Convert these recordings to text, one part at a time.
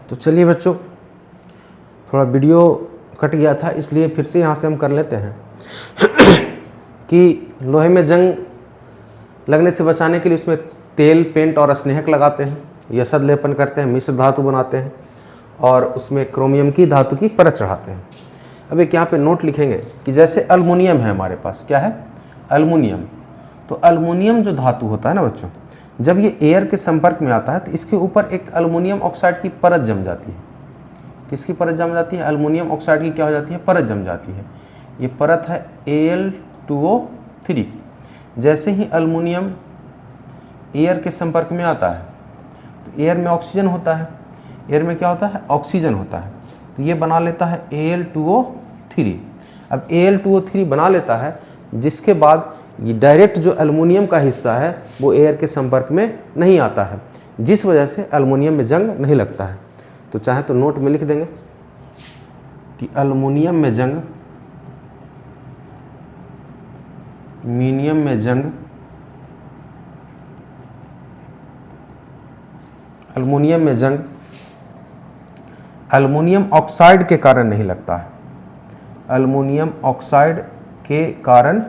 तो चलिए बच्चों, थोड़ा वीडियो कट गया था इसलिए फिर से यहाँ से हम कर लेते हैं कि लोहे में जंग लगने से बचाने के लिए उसमें तेल, पेंट और स्नेहक लगाते हैं, यसद लेपन करते हैं, मिश्र धातु बनाते हैं और उसमें क्रोमियम की धातु की परत चढ़ाते हैं। अब एक यहाँ पे नोट लिखेंगे कि जैसे अल्मुनियम है हमारे पास, क्या है? अल्मुनियम। तो अल्मुनियम जो धातु होता है ना बच्चों, जब ये एयर के संपर्क में आता है तो इसके ऊपर एक अल्मुनियम ऑक्साइड की परत जम जाती है। किसकी परत जम जाती है? अल्मुनियम ऑक्साइड की क्या हो जाती है? परत जम जाती है। ये परत है Al2O3 की। जैसे ही अल्मुनियम एयर के संपर्क में आता है तो एयर में ऑक्सीजन होता है, एयर में क्या होता है? ऑक्सीजन होता है, तो ये बना लेता है Al2O3। अब Al2O3 बना लेता है, जिसके बाद ये डायरेक्ट जो अल्मुनियम का हिस्सा है वो एयर के संपर्क में नहीं आता है, जिस वजह से अल्मुनियम में जंग नहीं लगता है। तो चाहे तो नोट में लिख देंगे कि अल्मुनियम में जंग, मीनियम में जंग, अल्मुनियम में जंग अल्मुनियम ऑक्साइड के कारण नहीं लगता है। अल्मुनियम ऑक्साइड के कारण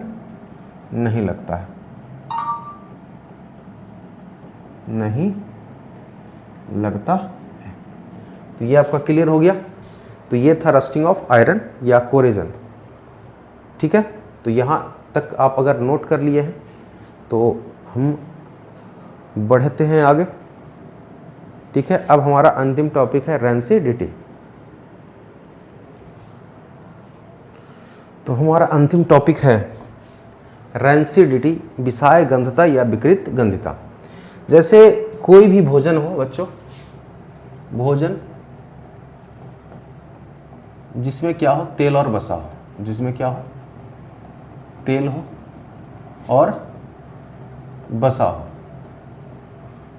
नहीं लगता है, नहीं लगता है। तो ये आपका क्लियर हो गया। तो ये था रस्टिंग ऑफ आयरन या कोरेजन। ठीक है, तो यहाँ तक आप अगर नोट कर लिए हैं तो हम बढ़ते हैं आगे। ठीक है, अब हमारा अंतिम टॉपिक है रेंसिडिटी। तो हमारा अंतिम टॉपिक है रेंसिडिटी, विषाय गंधता या विकृत गंधिता। जैसे कोई भी भोजन हो बच्चों, भोजन जिसमें क्या हो? तेल और वसा हो, जिसमें क्या हो? तेल हो और वसा हो।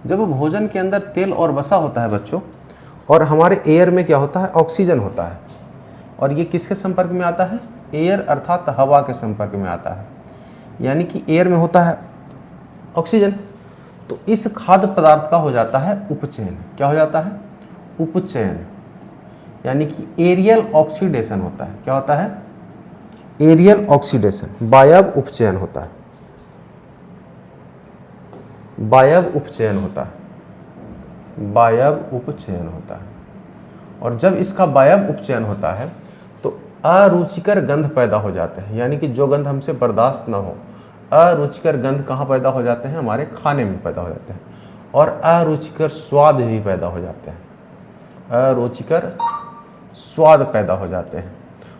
जब भोजन के अंदर तेल और वसा होता है बच्चों, और हमारे एयर में क्या होता है? ऑक्सीजन होता है, और ये किसके संपर्क में आता है? एयर अर्थात हवा के संपर्क में आता है। यानी कि एयर में होता है ऑक्सीजन, तो इस खाद्य पदार्थ का हो जाता है उपचयन। क्या हो जाता है? उपचयन, यानी कि एरियल ऑक्सीडेशन होता है। क्या होता है? एरियल ऑक्सीडेशन, वायव उपचयन होता है, वायव उपचयन होता है, वायव उपचयन होता है। और जब इसका वायव उपचयन होता है तो अरुचिकर गंध पैदा हो जाते हैं, यानी कि जो गंध हमसे बर्दाश्त ना हो। अरुचिकर गंध कहाँ पैदा हो जाते हैं? हमारे खाने में पैदा हो जाते हैं, और अरुचिकर स्वाद भी पैदा हो जाते हैं, अरुचिकर स्वाद पैदा हो जाते हैं,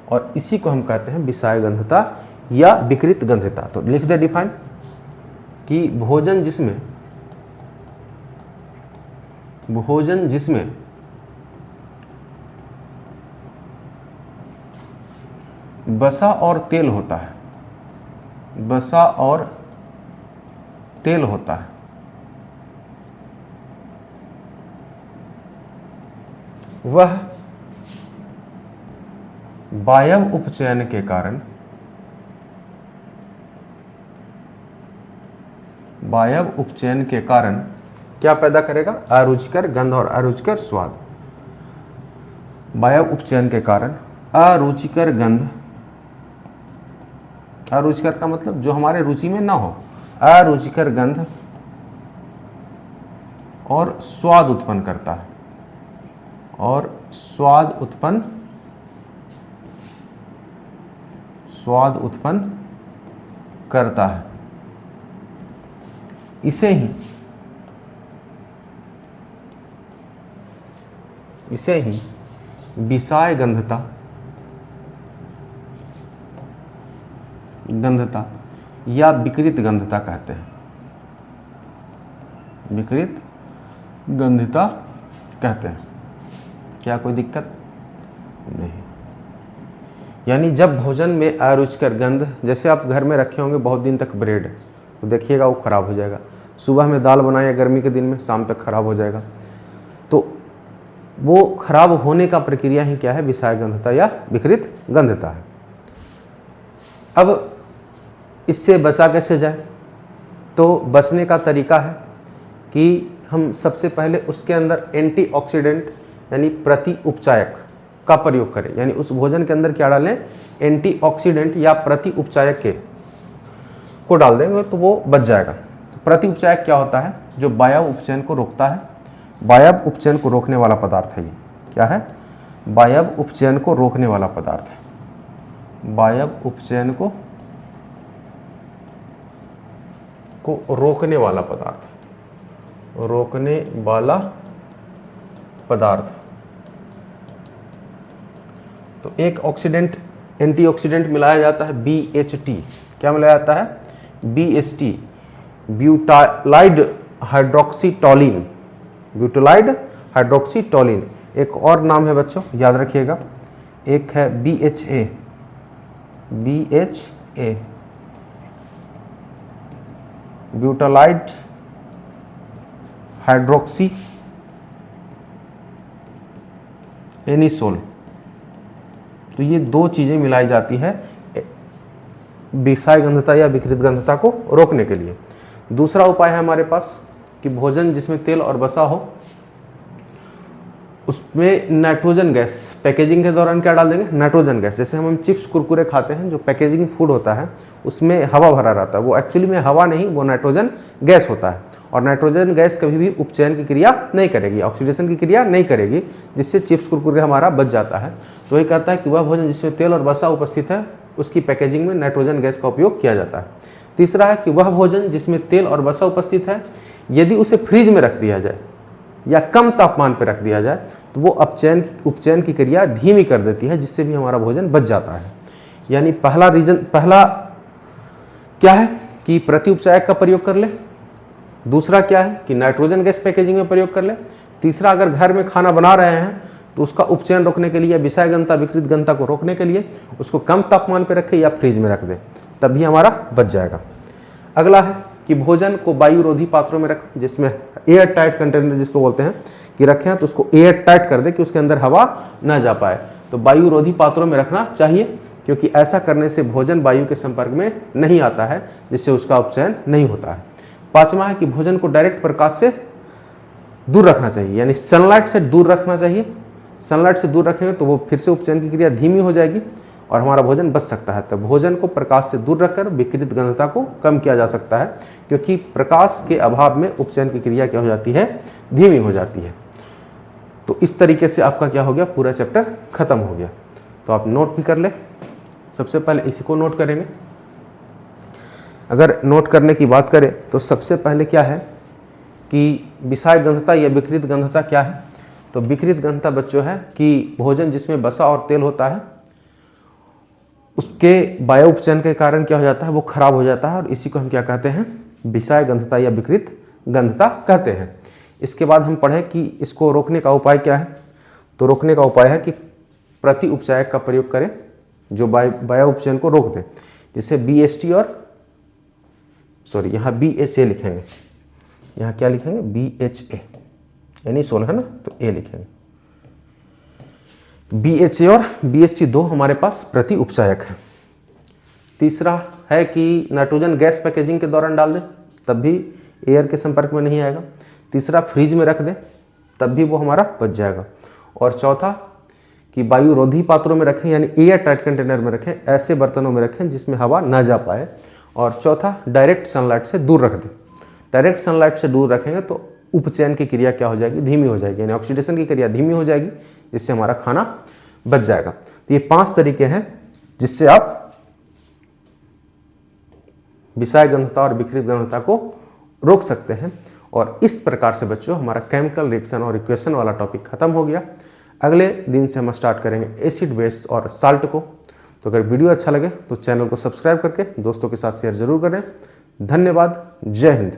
और इसी को हम कहते हैं विषाय गंधता या विकृत गंधता। तो लिख दे डिफाइन कि भोजन जिसमें वसा और तेल होता है, वसा और तेल होता है, वह वायव उपचयन के कारण, वायव उपचयन के कारण क्या पैदा करेगा? अरुचिकर गंध और अरुचिकर स्वाद। वायव उपचयन के कारण अरुचिकर गंध, अरुचिकर का मतलब जो हमारे रुचि में ना हो, अरुचिकर गंध और स्वाद उत्पन्न करता है, और स्वाद उत्पन्न करता है। इसे ही विषाय गंधता या विकृत गंधता कहते हैं, विकृत गंधता कहते हैं। क्या कोई दिक्कत नहीं? यानी जब भोजन में अरुचिकर गंध, जैसे आप घर में रखे होंगे बहुत दिन तक ब्रेड, तो देखिएगा वो ख़राब हो जाएगा। सुबह में दाल बनाए गर्मी के दिन में, शाम तक ख़राब हो जाएगा। तो वो खराब होने का प्रक्रिया ही क्या है? विषाय गंधता या विकृत गंधता है। अब इससे बचा कैसे जाए? तो बचने का तरीका है कि हम सबसे पहले उसके अंदर एंटीऑक्सीडेंट यानी प्रति उपचायक का प्रयोग करें, यानी उस भोजन के अंदर क्या डालें, एंटीऑक्सीडेंट या प्रति उपचायक के को डाल देंगे तो वो बच जाएगा। तो प्रति उपचायक क्या होता है, जो वायव उपचयन को रोकता है, वायव उपचयन को रोकने वाला पदार्थ है। ये क्या है, वायव उपचयन को रोकने वाला पदार्थ है, वायव उपचयन को रोकने वाला पदार्थ, रोकने वाला पदार्थ। तो एक ऑक्सीडेंट एंटीऑक्सीडेंट मिलाया जाता है BHT, क्या मिलाया जाता है, BHT, ब्यूटालाइड हाइड्रोक्सीटोलिन, ब्यूटालाइड हाइड्रोक्सीटोलिन। एक और नाम है बच्चों, याद रखिएगा, एक है BHA, BHA, ब्यूटालाइड हाइड्रोक्सी एनिसोल। तो ये दो चीज़ें मिलाई जाती है विषाय गंधता या विकृत गंधता को रोकने के लिए। दूसरा उपाय है हमारे पास कि भोजन जिसमें तेल और वसा हो उसमें नाइट्रोजन गैस, पैकेजिंग के दौरान क्या डाल देंगे, नाइट्रोजन गैस। जैसे हम चिप्स कुरकुरे खाते हैं, जो पैकेजिंग फूड होता है उसमें हवा भरा रहता है, वो एक्चुअली में हवा नहीं, वो नाइट्रोजन गैस होता है। और नाइट्रोजन गैस कभी भी उपचयन की क्रिया नहीं करेगी, ऑक्सीडेशन की क्रिया नहीं करेगी, जिससे चिप्स कुरकुरे हमारा बच जाता है। तो वही कहता है कि वह भोजन जिसमें तेल और वसा उपस्थित है उसकी पैकेजिंग में नाइट्रोजन गैस का उपयोग किया जाता है। तीसरा है कि वह भोजन जिसमें तेल और वसा उपस्थित है, यदि उसे फ्रिज में रख दिया जाए या कम तापमान पर रख दिया जाए तो वो उपचयन की क्रिया धीमी कर देती है, जिससे भी हमारा भोजन बच जाता है। यानी पहला क्या है कि प्रति उपचायक का प्रयोग कर ले, दूसरा क्या है कि नाइट्रोजन गैस पैकेजिंग में प्रयोग कर ले, तीसरा अगर घर में खाना बना रहे हैं तो उसका उपचयन रोकने के लिए, विषाय गंधता विकृत गंधता को रोकने के लिए उसको कम तापमान पर रखें या फ्रिज में रख दें, तभी हमारा बच जाएगा। अगला है कि भोजन को वायुरोधी पात्रों में रखें, जिसमें एयर टाइट कंटेनर जिसको बोलते हैं कि रखें तो उसको एयर टाइट कर दे कि उसके अंदर हवा ना जा पाए। तो वायुरोधी पात्रों में रखना चाहिए, क्योंकि ऐसा करने से भोजन वायु के संपर्क में नहीं आता है, जिससे उसका उपचयन नहीं होता है। पांचवा है कि भोजन को डायरेक्ट प्रकाश से दूर रखना चाहिए, यानी सनलाइट से दूर रखना चाहिए। सनलाइट से दूर रखेंगे तो वो फिर से उपचयन की क्रिया धीमी हो जाएगी और हमारा भोजन बच सकता है। तो भोजन को प्रकाश से दूर रखकर विकृत गंधता को कम किया जा सकता है, क्योंकि प्रकाश के अभाव में उपचयन की क्रिया क्या हो जाती है, धीमी हो जाती है। तो इस तरीके से आपका क्या हो गया, पूरा चैप्टर खत्म हो गया। तो आप नोट भी कर ले। सबसे पहले इसी को नोट करेंगे। अगर नोट करने की बात करें तो सबसे पहले क्या है कि विषाय गंधता या विकृत गंधता क्या है। तो विकृत गंधता बच्चों है कि भोजन जिसमें वसा और तेल होता है उसके वायु उपचयन के कारण क्या हो जाता है, वो खराब हो जाता है, और इसी को हम क्या कहते हैं, विषाय गंधता या विकृत गंधता कहते हैं। इसके बाद हम पढ़े कि इसको रोकने का उपाय क्या है। तो रोकने का उपाय है कि प्रति उपचायक का प्रयोग करें जो वायु उपचयन को रोक दे, जिससे BHT और यहाँ BHA लिखेंगे, यहाँ क्या लिखेंगे, BHA, यानी सोना है ना, तो A लिखेंगे। BHA और BHT दो हमारे पास प्रति उपचायक है। तीसरा है कि नाइट्रोजन गैस पैकेजिंग के दौरान डाल दें, तब भी एयर के संपर्क में नहीं आएगा। तीसरा फ्रिज में रख दें, तब भी वो हमारा बच जाएगा। और चौथा कि वायुरोधी पात्रों में रखें, यानी एयर टाइट कंटेनर में रखें, ऐसे बर्तनों में रखें जिसमें हवा ना जा पाए। और चौथा डायरेक्ट सनलाइट से दूर रख दें। डायरेक्ट सनलाइट से दूर रखेंगे तो उपचयन की क्रिया क्या हो जाएगी, धीमी हो जाएगी, यानी ऑक्सीडेशन की क्रिया धीमी हो जाएगी, जिससे हमारा खाना बच जाएगा। तो ये 5 तरीके हैं जिससे आप विषाय गंधता और विकृत गंधता को रोक सकते हैं। और इस प्रकार से बच्चों हमारा केमिकल रिएक्शन और इक्वेशन वाला टॉपिक खत्म हो गया। अगले दिन से हम स्टार्ट करेंगे एसिड, बेस और साल्ट को। तो अगर वीडियो अच्छा लगे तो चैनल को सब्सक्राइब करके दोस्तों के साथ शेयर जरूर करें। धन्यवाद। जय हिंद।